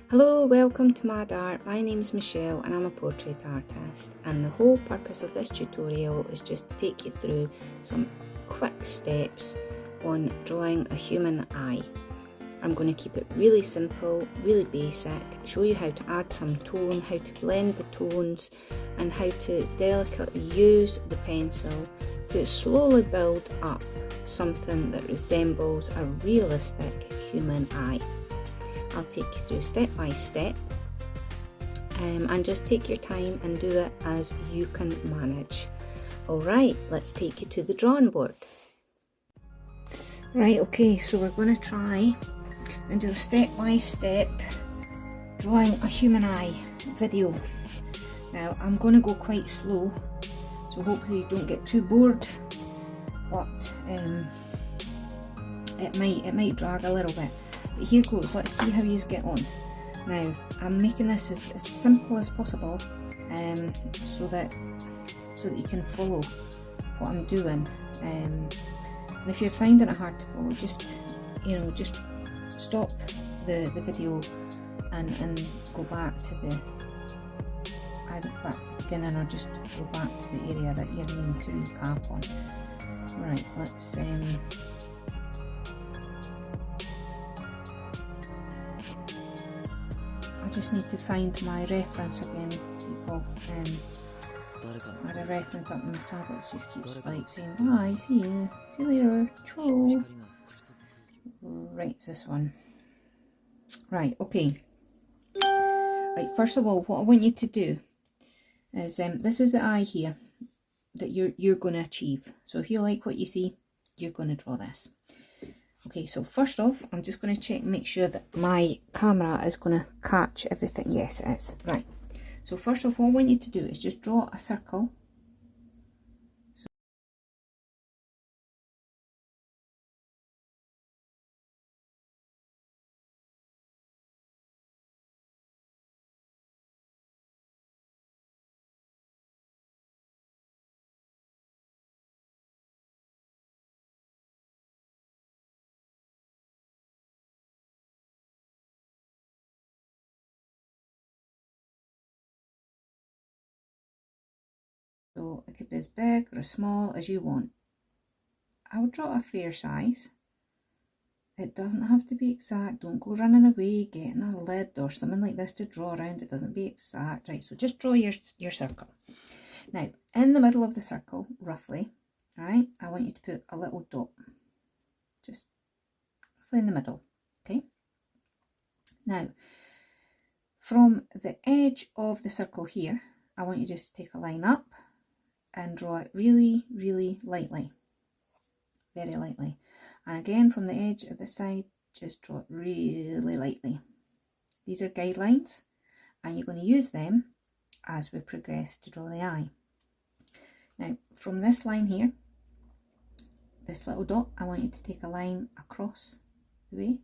Hello, welcome to Mad Art. My name is Michelle and I'm a portrait artist, and the whole purpose of this tutorial is just to take you through some quick steps on drawing a human eye. I'm going to keep it really simple, really basic, show you how to add some tone, how to blend the tones, and how to delicately use the pencil to slowly build up something that resembles a realistic human eye. I'll take you through step by step, and just take your time and do it as you can manage. Alright, let's take you to the drawing board. Right, okay, so we're going to try and do a step by step drawing a human eye video. Now I'm going to go quite slow, so hopefully you don't get too bored, but it might drag a little bit. But here goes, let's see how you get on. Now, I'm making this as simple as possible, so that you can follow what I'm doing. And if you're finding it hard to follow, just stop the video and go back to the beginning, or just go back to the area that you're needing to recap on. Right, let's I just need to find my reference again, people. I had a reference up on the tablets, just keeps like saying, bye, see you later, ciao. Right, it's this one. Right, okay. Right, first of all, what I want you to do is, this is the eye here that you're going to achieve. So if you like what you see, you're going to draw this. Okay, so first off, I'm just going to check and make sure that my camera is going to catch everything. Yes, it is. Right. So first off, what I want you to do is just draw a circle. So it could be as big or as small as you want. I would draw a fair size. It doesn't have to be exact. Don't go running away getting a lid or something like this to draw around. It doesn't be exact. Right, so just draw your circle. Now, in the middle of the circle, roughly, right, I want you to put a little dot. Just roughly in the middle, okay? Now, from the edge of the circle here, I want you just to take a line up and draw it really, really lightly. Very lightly. And again, from the edge of the side, just draw it really lightly. These are guidelines, and you're going to use them as we progress to draw the eye. Now, from this line here, this little dot, I want you to take a line across the way.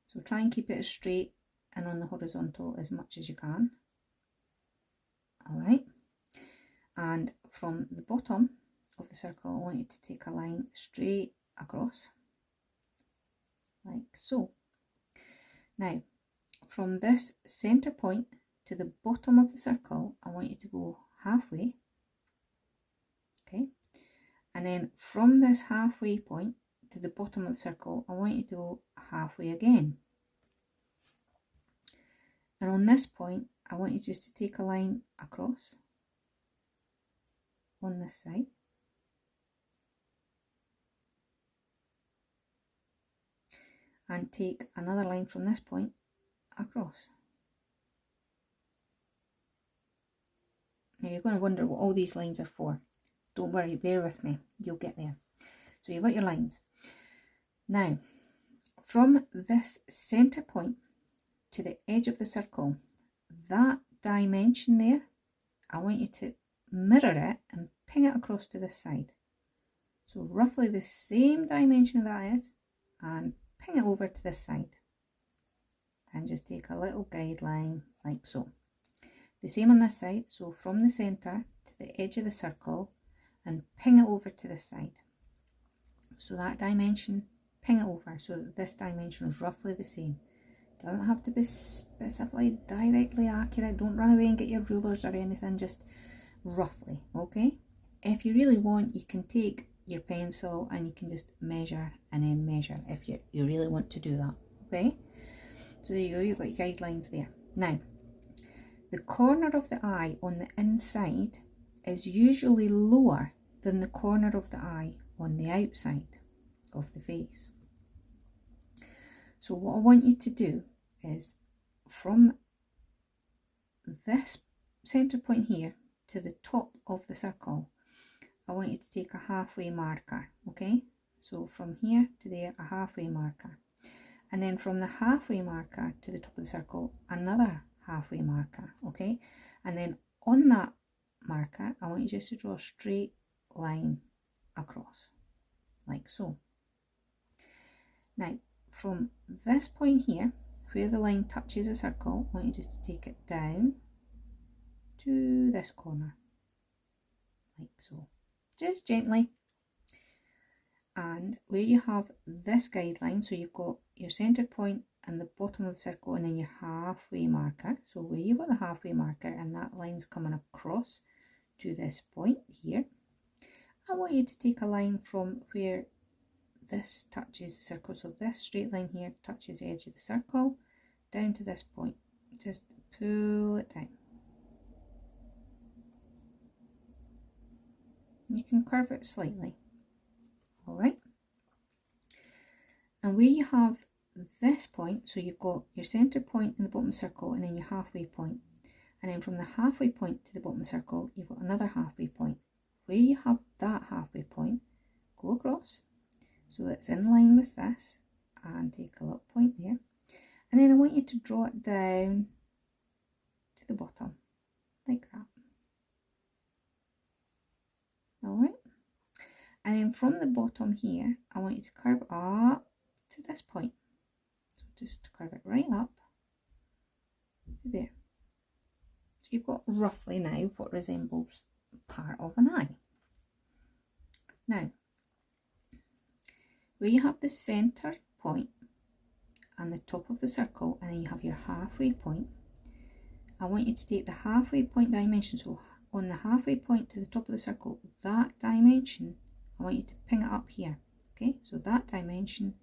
So try and keep it as straight and on the horizontal as much as you can. Alright. And from the bottom of the circle, I want you to take a line straight across, like so. Now, from this center point to the bottom of the circle, I want you to go halfway, okay? And then from this halfway point to the bottom of the circle, I want you to go halfway again. And on this point, I want you just to take a line across on this side. And take another line from this point across. Now you're going to wonder what all these lines are for. Don't worry, bear with me, you'll get there. So you've got your lines. Now, from this center point to the edge of the circle, that dimension there, I want you to mirror it and ping it across to this side. So roughly the same dimension that is, and ping it over to this side. And just take a little guideline like so. The same on this side, so from the center to the edge of the circle, and ping it over to this side. So that dimension, ping it over so that this dimension is roughly the same. Doesn't have to be specifically directly accurate. Don't run away and get your rulers or anything, just roughly, okay? If you really want, you can take your pencil and you can just measure and then measure if you really want to do that, okay? So there you go, you've got your guidelines there. Now, the corner of the eye on the inside is usually lower than the corner of the eye on the outside of the face. So what I want you to do is from this centre point here to the top of the circle, I want you to take a halfway marker, okay? So from here to there, a halfway marker. And then from the halfway marker to the top of the circle, another halfway marker, okay? And then on that marker, I want you just to draw a straight line across, like so. Now, from this point here, where the line touches a circle, I want you just to take it down to this corner, like so. Just gently. And where you have this guideline, so you've got your centre point and the bottom of the circle and then your halfway marker. So where you've got the halfway marker and that line's coming across to this point here, I want you to take a line from where this touches the circle. So this straight line here touches the edge of the circle down to this point. Just pull it down. You can curve it slightly. Alright, and where you have this point, so you've got your centre point in the bottom circle and then your halfway point, and then from the halfway point to the bottom circle you've got another halfway point. Where you have that halfway point, go across so it's in line with this and take a little point there, and then I want you to draw it down to the bottom like that. Alright. And then from the bottom here, I want you to curve up to this point. So just curve it right up to there. So you've got roughly now what resembles part of an eye. Now, where you have the centre point and the top of the circle, and then you have your halfway point, I want you to take the halfway point dimension. So on the halfway point to the top of the circle, that dimension, I want you to ping it up here, okay? So that dimension,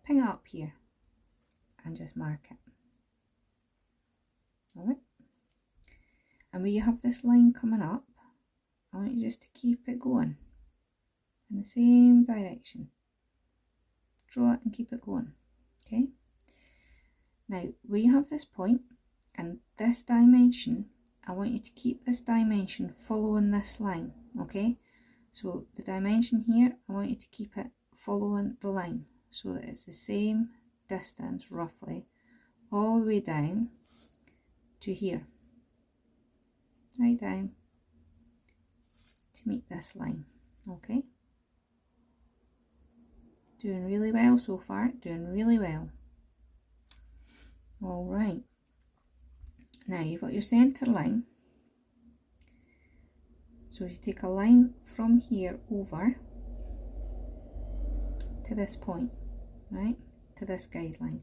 ping it up here and just mark it. Alright? And where you have this line coming up, I want you just to keep it going in the same direction. Draw it and keep it going, okay? Now, where you have this point and this dimension, I want you to keep this dimension following this line, okay? So the dimension here, I want you to keep it following the line so that it's the same distance roughly all the way down to here, right down to meet this line, okay? Doing really well so far, doing really well. All right, now you've got your centre line. So you take a line from here over to this point, right, to this guideline.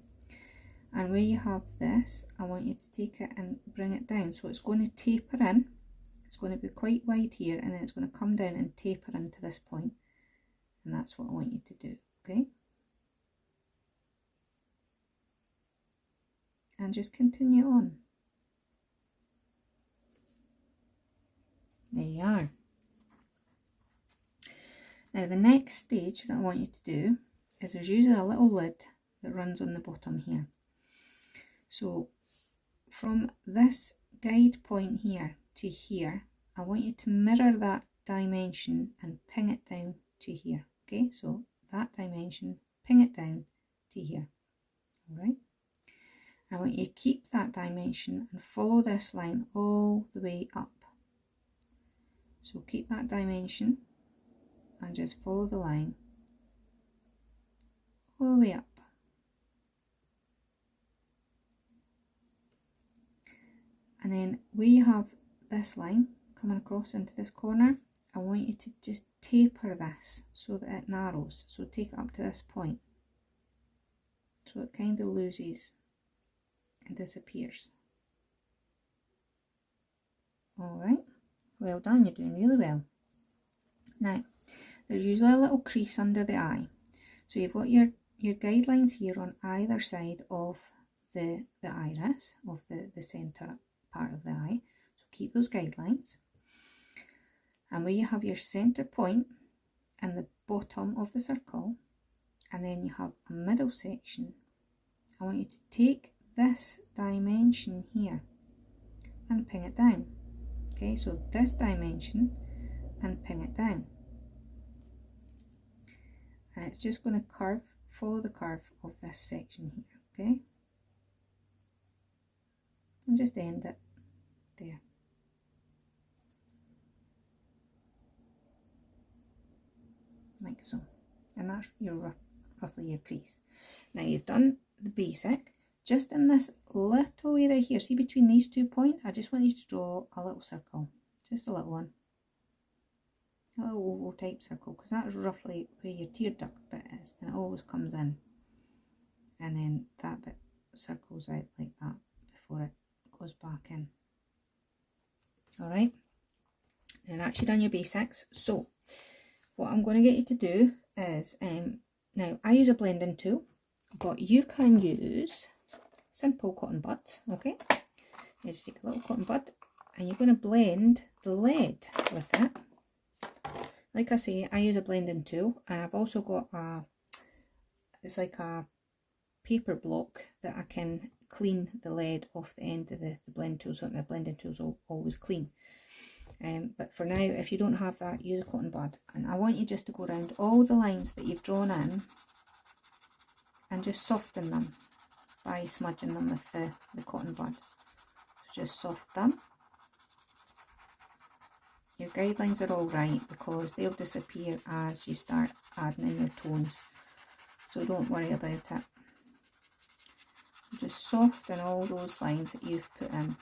And where you have this, I want you to take it and bring it down. So it's going to taper in. It's going to be quite wide here, and then it's going to come down and taper into this point. And that's what I want you to do, okay? And just continue on. There you are. Now the next stage that I want you to do is there's usually a little lid that runs on the bottom here. So from this guide point here to here, I want you to mirror that dimension and ping it down to here. Okay, so that dimension, ping it down to here. Alright. I want you to keep that dimension and follow this line all the way up. So keep that dimension and just follow the line all the way up. And then where you have this line coming across into this corner, I want you to just taper this so that it narrows. So take it up to this point. So it kind of loses and disappears. Alright, well done, you're doing really well. Now, there's usually a little crease under the eye. So you've got your guidelines here on either side of the iris, of the centre part of the eye. So keep those guidelines. And where you have your centre point and the bottom of the circle, and then you have a middle section, I want you to take this dimension here and pin it down. Okay, so this dimension and pin it down. And it's just going to curve, follow the curve of this section here, okay? And just end it there. Like so. And that's your roughly your crease. Now you've done the basic. Just in this little area here, see between these 2 points, I just want you to draw a little circle. Just a little one. A little oval type circle, because that's roughly where your tear duct bit is, and it always comes in. And then that bit circles out like that before it goes back in. Alright, now that's you done your basics. So what I'm going to get you to do is, now I use a blending tool, but you can use simple cotton buds, okay? You just take a little cotton bud and you're going to blend the lead with it. Like I say, I use a blending tool, and I've also got it's like a paper block that I can clean the lead off the end of the blend tool, so my blending tool's always clean. But for now, if you don't have that, use a cotton bud. And I want you just to go around all the lines that you've drawn in and just soften them by smudging them with the cotton bud. So just soft them. Your guidelines are all right because they'll disappear as you start adding in your tones. So don't worry about it. Just soften all those lines that you've put in.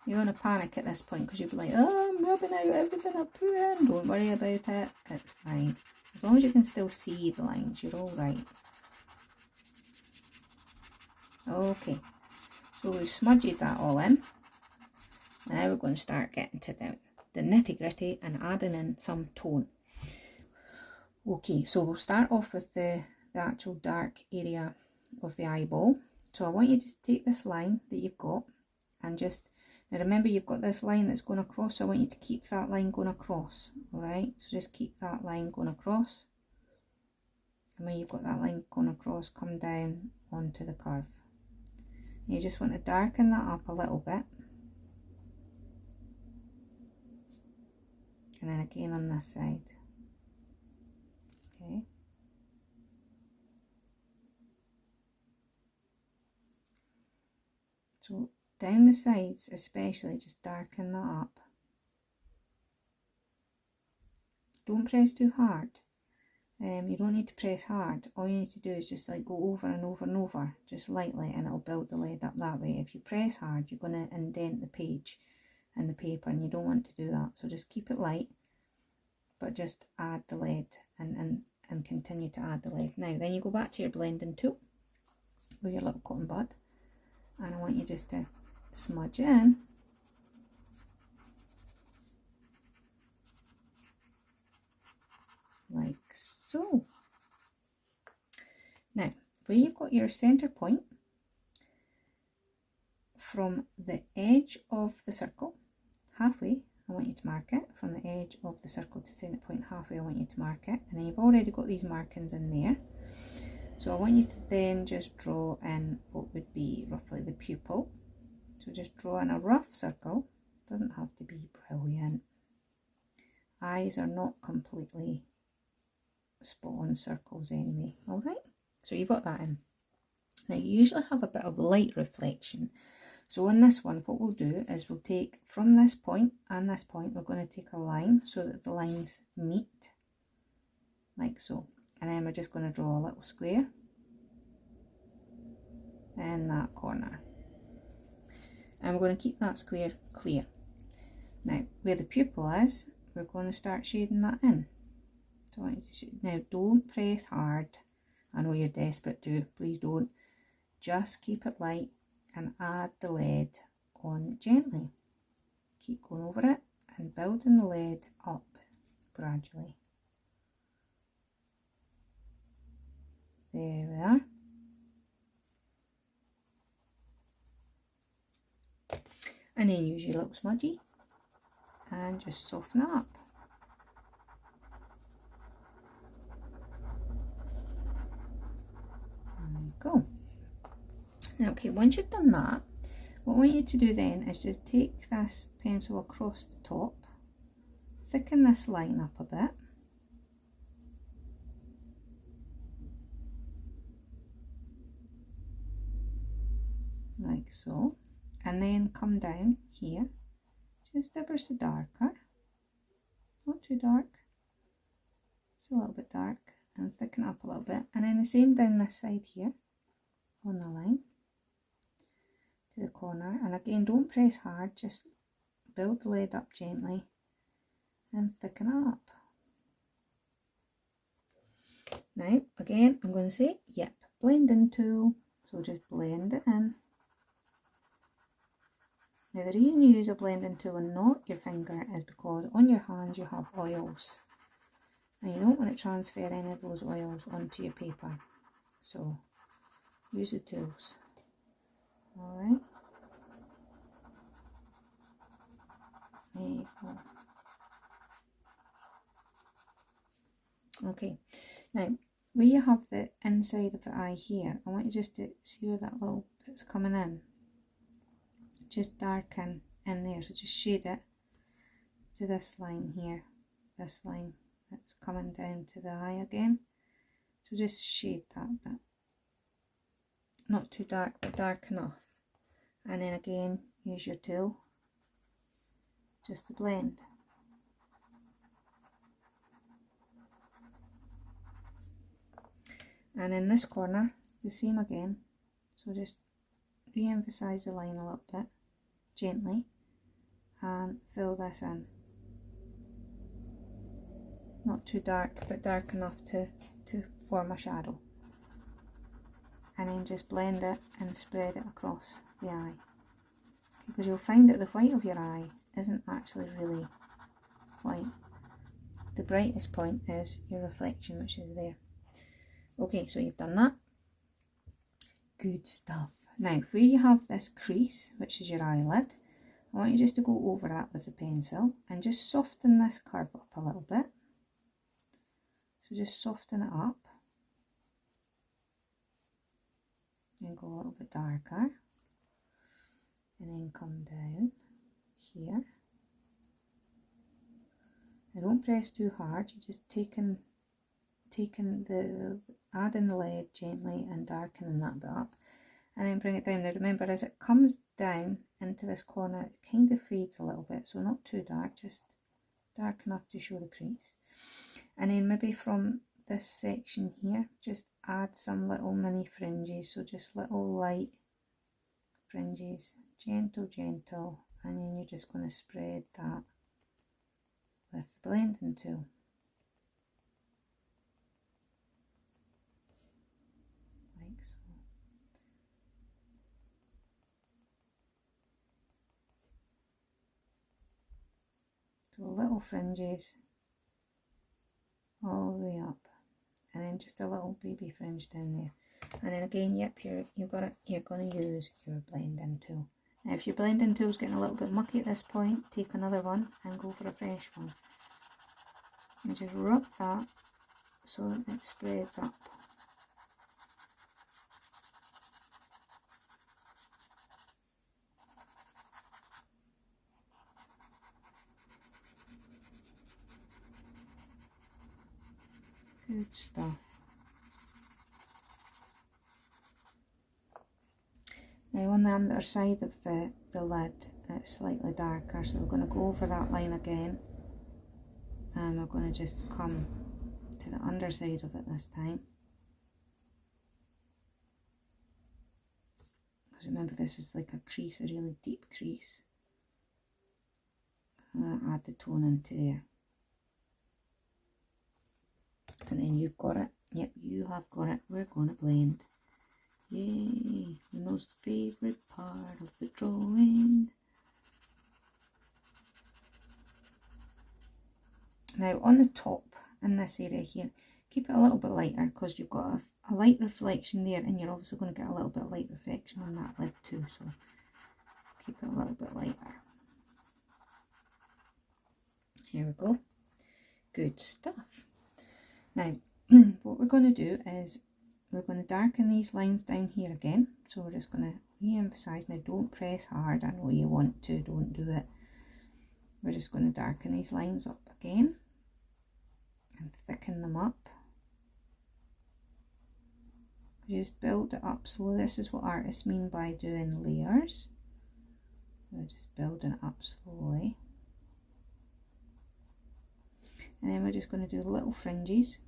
You're going to panic at this point because you'll be like, oh, I'm rubbing out everything I put in. Don't worry about it. It's fine. As long as you can still see the lines, you're all right. Okay. So we've smudged that all in. And now we're going to start getting to the nitty gritty and adding in some tone. Okay, so we'll start off with the actual dark area of the eyeball. So I want you to take this line that you've got and just, now remember you've got this line that's going across, so I want you to keep that line going across, alright? So just keep that line going across. And when you've got that line going across, come down onto the curve. And you just want to darken that up a little bit. And then again on this side. Okay. So down the sides especially, just darken that up. Don't press too hard. You don't need to press hard. All you need to do is just like go over and over and over, just lightly, and it'll build the lead up that way. If you press hard, you're going to indent the page and the paper, and you don't want to do that. So just keep it light, but just add the lead and continue to add the lead. Now then you go back to your blending tool with your little cotton bud, and I want you just to smudge in like so. Now where you've got your center point, from the edge of the circle halfway, I want you to mark it. From the edge of the circle to center point halfway, I want you to mark it. And then you've already got these markings in there. So I want you to then just draw in what would be roughly the pupil. So just draw in a rough circle. Doesn't have to be brilliant. Eyes are not completely spot on circles anyway. Alright, so you've got that in. Now you usually have a bit of light reflection. So on this one, what we'll do is we'll take from this point and this point, we're going to take a line so that the lines meet, like so. And then we're just going to draw a little square in that corner. And we're going to keep that square clear. Now, where the pupil is, we're going to start shading that in. So I want you to shade. Now, don't press hard. I know you're desperate to, please don't. Just keep it light and add the lead on gently. Keep going over it and building the lead up gradually. There we are. And then use your little smudgy and just soften it up. There you go. Okay, once you've done that, what I want you to do then is just take this pencil across the top, thicken this line up a bit, like so, and then come down here, just ever so darker, not too dark, it's a little bit dark, and thicken up a little bit, and then the same down this side here, on the line, to the corner, and again don't press hard, just build the lead up gently, and thicken it up. Now, again, I'm going to say, yep, blending tool, so just blend it in. Now the reason you use a blending tool and not your finger is because on your hands you have oils and you don't want to transfer any of those oils onto your paper, so use the tools. Alright, there you go. Okay, now where you have the inside of the eye here, I want you just to see where that little bit's coming in. Just darken in there, so just shade it to this line here, this line that's coming down to the eye again, so just shade that bit, not too dark but dark enough, and then again use your tool just to blend. And in this corner the same again, so just re-emphasize the line a little bit gently and fill this in, not too dark but dark enough to form a shadow, and then just blend it and spread it across the eye, because you'll find that the white of your eye isn't actually really white. The brightest point is your reflection, which is there. Okay, so you've done that. Good stuff. Now, where you have this crease, which is your eyelid, I want you just to go over that with the pencil and just soften this curve up a little bit. So just soften it up and go a little bit darker, and then come down here. Now don't press too hard, you're just taking adding the lead gently and darkening that bit up, and then bring it down. Now remember, as it comes down into this corner, it kind of fades a little bit, so not too dark, just dark enough to show the crease. And then maybe from this section here, just add some little mini fringes, so just little light fringes, gentle, and then you're just going to spread that with the blending tool. Like so. So little fringes all the way up, and then just a little baby fringe down there, and then again, yep, you're going to use your blending tool. Now if your blending tool's getting a little bit mucky at this point, take another one and go for a fresh one, and just rub that so that it spreads up. Good stuff. Now on the underside of the lid, it's slightly darker, so we're going to go over that line again, and we're going to just come to the underside of it this time. Because remember, this is like a crease, a really deep crease. I'm going to add the tone into there. And then you've got it. Yep, you have got it. We're going to blend Yay, the most favourite part of the drawing. Now on the top in this area here, keep it a little bit lighter because you've got a light reflection there, and you're obviously going to get a little bit of light reflection on that lid too, so keep it a little bit lighter. Here we go. Good stuff. Now what we're going to do is we're going to darken these lines down here again. So we're just going to re-emphasize. Now don't press hard, I know you want to, don't do it. We're just going to darken these lines up again and thicken them up. Just build it up slowly. This is what artists mean by doing layers. We're just building it up slowly. And then we're just going to do little fringes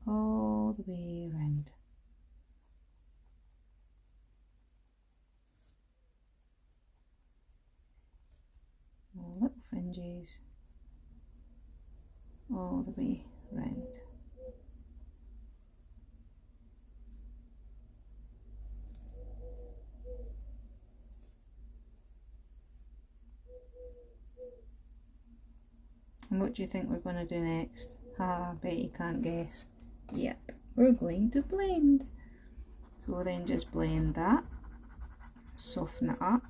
all the way around. Little fringes all the way around. And what do you think we're going to do next? I bet you can't guess. Yep, we're going to blend. So we'll then just blend that, soften it up.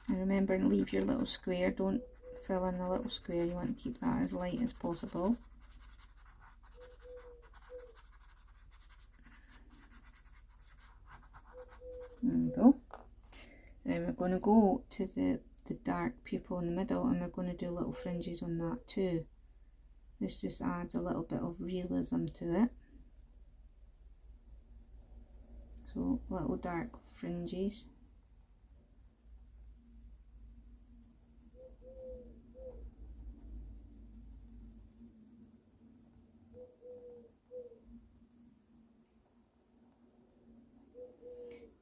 And remember, leave your little square, don't fill in the little square, you want to keep that as light as possible. There we go. Then we're going to go to the dark pupil in the middle, and we're going to do little fringes on that too. This just adds a little bit of realism to it. So little dark fringes.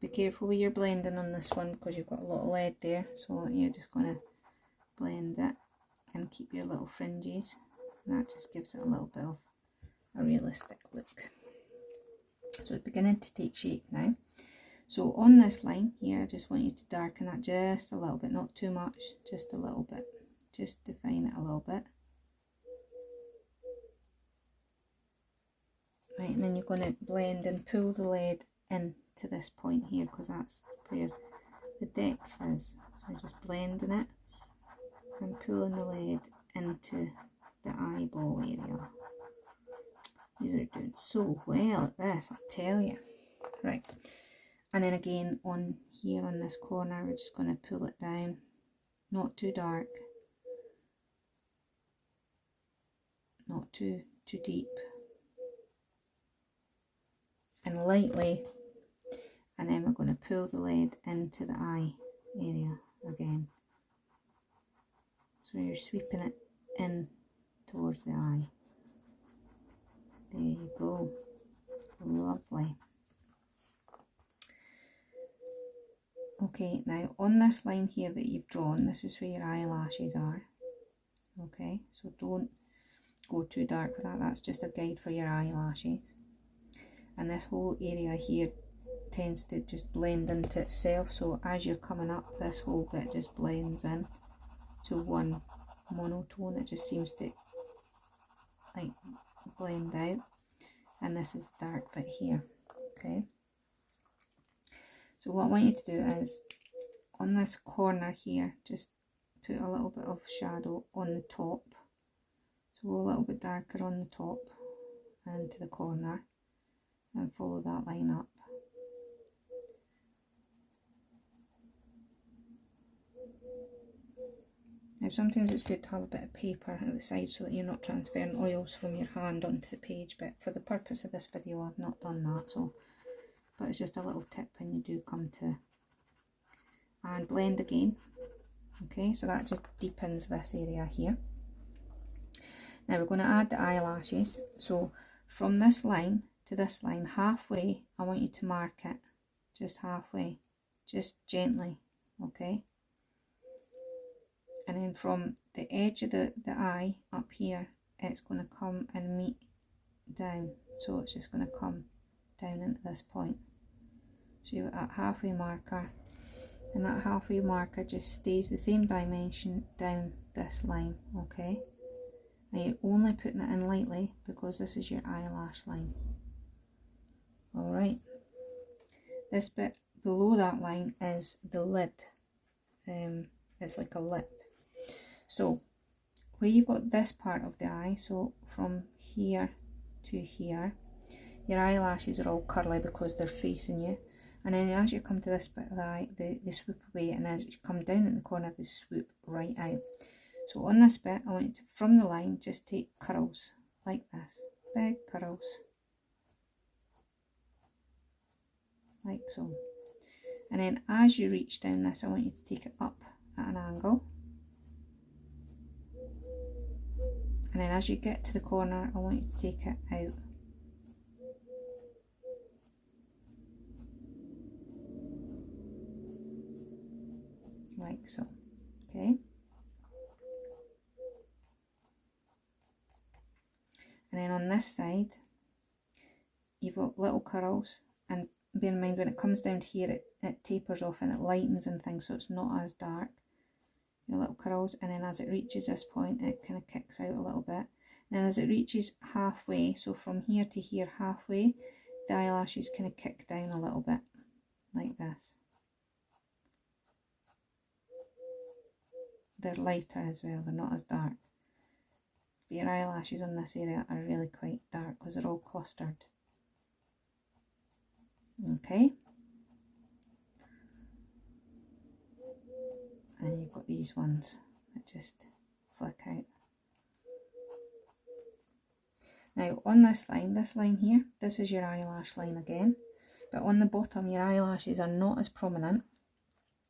Be careful with your blending on this one because you've got a lot of lead there, so you're just going to blend it and keep your little fringes, and that just gives it a little bit of a realistic look. So it's beginning to take shape now. So on this line here, I just want you to darken that just a little bit, not too much, just a little bit, just define it a little bit. Right, and then you're going to blend and pull the lead in to this point here, because that's where the depth is. So you're just blending it and pulling the lead into the eyeball area. These are doing so well at this, I'll tell you. Right, and then again on here on this corner, we're just going to pull it down, not too dark, not too deep, and lightly. And then we're going to pull the lead into the eye area again. So you're sweeping it in towards the eye. There you go. Lovely. Okay, now on this line here that you've drawn, this is where your eyelashes are. Okay, so don't go too dark with that. That's just a guide for your eyelashes. And this whole area here tends to just blend into itself, so as you're coming up, this whole bit just blends in to one monotone. It just seems to like blend out, and this is the dark bit here. Okay, so what I want you to do is on this corner here, just put a little bit of shadow on the top, so go a little bit darker on the top and to the corner, and follow that line up. Now sometimes it's good to have a bit of paper at the side so that you're not transferring oils from your hand onto the page, but for the purpose of this video I've not done that, so but it's just a little tip when you do come to. And blend again. Okay, so that just deepens this area here. Now we're going to add the eyelashes, so from this line to this line, halfway, I want you to mark it, just halfway, just gently, okay? and then from the edge of the eye up here, it's going to come and meet down. So it's just going to come down into this point. So you've got that halfway marker, and that halfway marker just stays the same dimension down this line, okay? Now you're only putting it in lightly because this is your eyelash line. Alright, this bit below that line is the lid. It's like a lip. So where you've got this part of the eye, so from here to here, your eyelashes are all curly because they're facing you. And then as you come to this bit of the eye, they swoop away, and as you come down in the corner, they swoop right out. So on this bit, I want you to, from the line, just take curls like this. Big curls. Like so. And then as you reach down this, I want you to take it up at an angle. And then as you get to the corner, I want you to take it out. Like so, okay? And then on this side, you've got little curls, and bear in mind when it comes down to here, it tapers off and it lightens and things, so it's not as dark. Your little curls, and then as it reaches this point, it kind of kicks out a little bit. And as it reaches halfway, so from here to here halfway, the eyelashes kind of kick down a little bit, like this. They're lighter as well, they're not as dark. But your eyelashes on this area are really quite dark because they're all clustered. Okay. And you've got these ones that just flick out. Now on this line here, this is your eyelash line again, but on the bottom your eyelashes are not as prominent.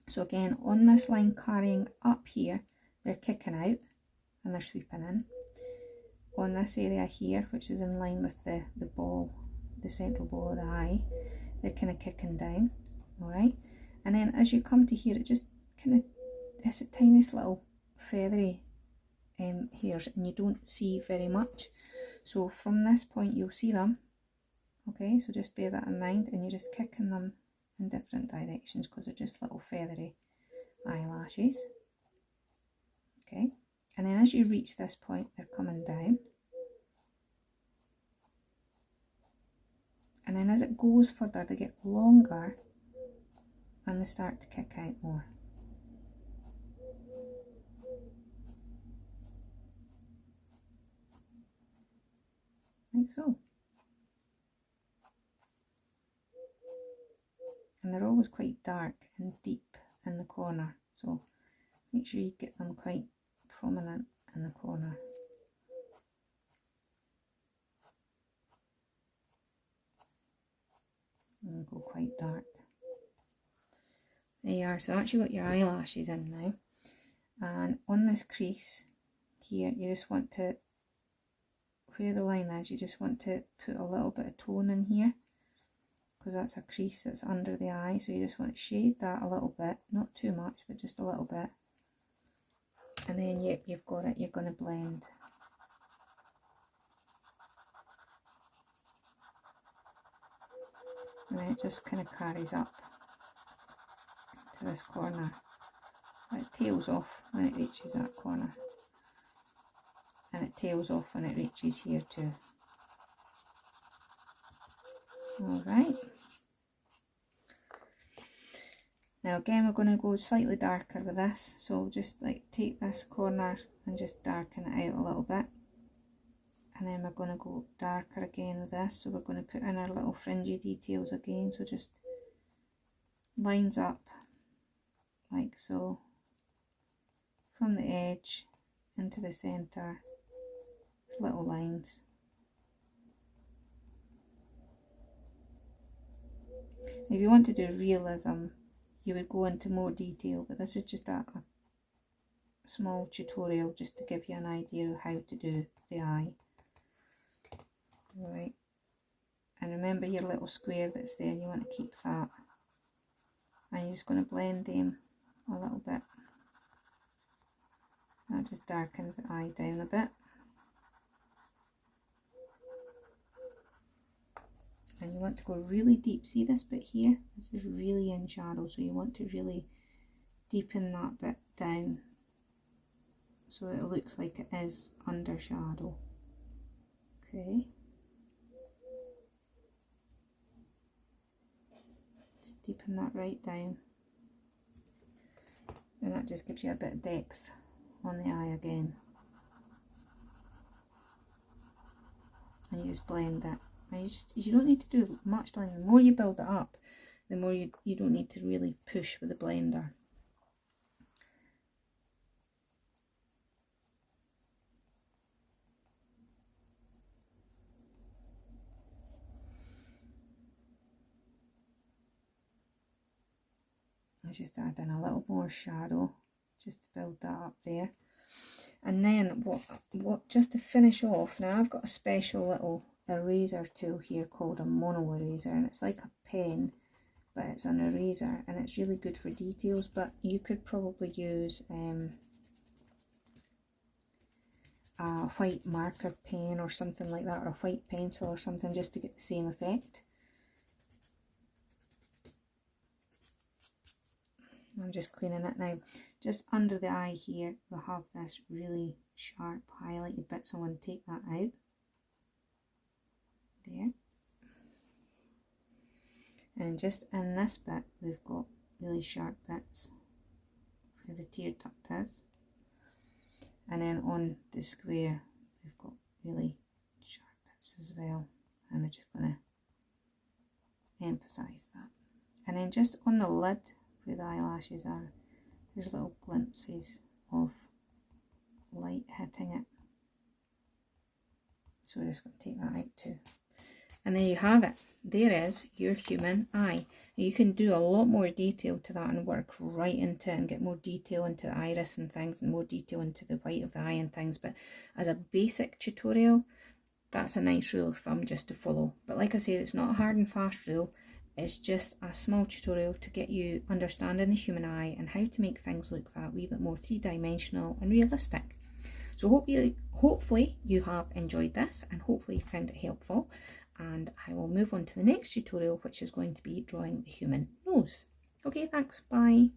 So again, on this line carrying up here, they're kicking out and they're sweeping in. On this area here, which is in line with the ball, the central ball of the eye, they're kind of kicking down, alright? And then as you come to here, it just kind of, it's a tiniest little feathery hairs, and you don't see very much. So from this point you'll see them, okay? So just bear that in mind, and you're just kicking them in different directions because they're just little feathery eyelashes, okay? And then as you reach this point, they're coming down. And then as it goes further, they get longer and they start to kick out more. Like so. And they're always quite dark and deep in the corner, so make sure you get them quite prominent in the corner. And go quite dark. There you are, so that's you got your eyelashes in now. And on this crease here, you just want to, where the line is, you just want to put a little bit of tone in here, because that's a crease that's under the eye, so you just want to shade that a little bit, not too much, but just a little bit. And then yep, you've got it, you're going to blend. And then it just kind of carries up to this corner. It tails off when it reaches that corner. And it tails off when it reaches here too. Alright. Now again, we're going to go slightly darker with this. So just like take this corner and just darken it out a little bit. And then we're going to go darker again with this. So we're going to put in our little fringy details again. So just lines up like so. From the edge into the centre. Little lines. If you want to do realism, you would go into more detail, but this is just a small tutorial just to give you an idea of how to do the eye. Alright, and remember your little square that's there, you want to keep that. And you're just going to blend them a little bit. That just darkens the eye down a bit. And you want to go really deep. See this bit here? This is really in shadow, so you want to really deepen that bit down so that it looks like it is under shadow. Okay. Just deepen that right down. And that just gives you a bit of depth on the eye again. And you just blend that. And you don't need to do much blending. The more you build it up, the more you don't need to really push with the blender. Let's just add in a little more shadow just to build that up there. And then what just to finish off, now I've got a special little eraser tool here called a mono eraser, and it's like a pen but it's an eraser, and it's really good for details, but you could probably use a white marker pen or something like that, or a white pencil or something, just to get the same effect. I'm just cleaning it now. Just under the eye here, we'll have this really sharp highlighted bit, so I'm going to take that out. There. And just in this bit, we've got really sharp bits where the tear duct is. And then on the square, we've got really sharp bits as well. And we're just going to emphasise that. And then just on the lid, where the eyelashes are, there's little glimpses of light hitting it. So we're just going to take that out too. And there you have it. There is your human eye. You can do a lot more detail to that and work right into it and get more detail into the iris and things, and more detail into the white of the eye and things. But as a basic tutorial, that's a nice rule of thumb just to follow. But like I said, it's not a hard and fast rule. It's just a small tutorial to get you understanding the human eye and how to make things look that wee bit more three-dimensional and realistic. So hopefully you have enjoyed this, and hopefully found it helpful. And I will move on to the next tutorial, which is going to be drawing the human nose. Okay, thanks, bye.